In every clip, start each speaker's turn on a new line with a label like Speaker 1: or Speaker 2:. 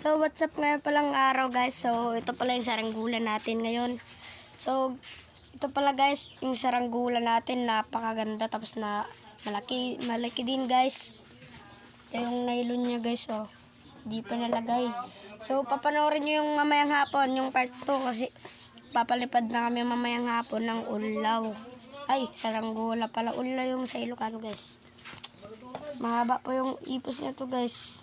Speaker 1: So, what's up ngayon palang araw guys? So, ito pala yung saranggola natin ngayon. So, ito pala guys, yung saranggola natin, napakaganda. Tapos na malaki din guys. Ito yung nylon niya guys, oh. Di pa nalagay. So, papanoorin nyo yung mamayang hapon, yung part 2 kasi papalipad na kami mamayang hapon ng ulaw. Ay, saranggola pala. Ulaw yung sa Ilocano guys. Mahaba po yung ipos niya to guys.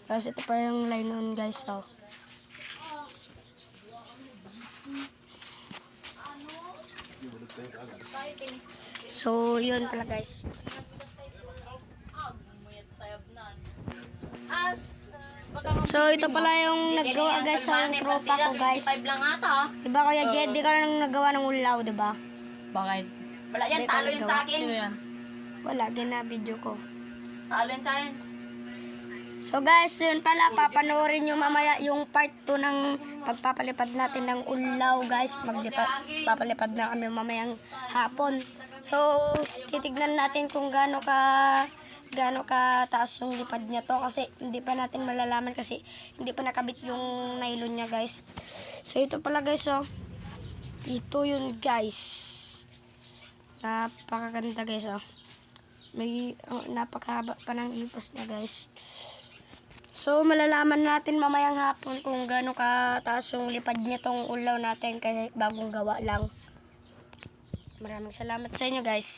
Speaker 1: Kasi ito pa yung line on guys, oh. So, yun pala guys. So, ito pala yung naggawa guys sa yung tropa ko guys. Diba Kuya Jed, di ka nang nagawa ng ulaw, diba?
Speaker 2: Bakit?
Speaker 3: Wala yan, talo yun sa akin.
Speaker 2: Sino yan?
Speaker 1: Wala, gina-video ko.
Speaker 3: Talo yun sa akin.
Speaker 1: So guys, yun pala, papanoorin nyo mamaya yung part 2 ng pagpapalipad natin ng ulaw guys. Papalipad na kami mamayang hapon. So, titignan natin kung gaano ka taas yung lipad niya to. Kasi hindi pa natin malalaman kasi hindi pa nakabit yung nylon niya guys. So, ito pala guys, oh. Ito yun guys. Napakaganda guys, oh. May napakahaba pa ng ipos niya guys. So, malalaman natin mamayang hapon kung gaano kataas yung lipad niya tong ulaw natin kasi bagong gawa lang. Maraming salamat sa inyo guys.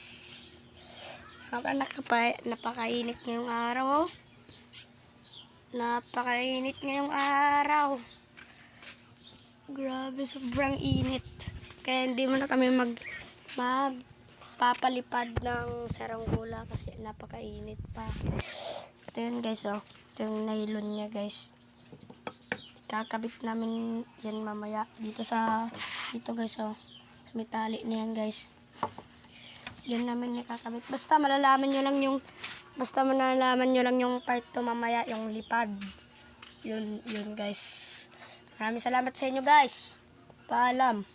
Speaker 1: Napakainit ngayong araw, oh. Napakainit ngayong araw. Grabe, sobrang init. Kaya hindi mo na kami magpapalipad ng saranggola kasi napakainit pa. Ito yun guys, oh. Ito yung nylon niya guys. Kakabit namin yan mamaya. Dito guys, oh. May tali na yan guys. Yan namin nakakabit. Basta malalaman nyo lang yung part 2 mamaya, yung lipad. Yun guys. Maraming salamat sa inyo guys. Paalam.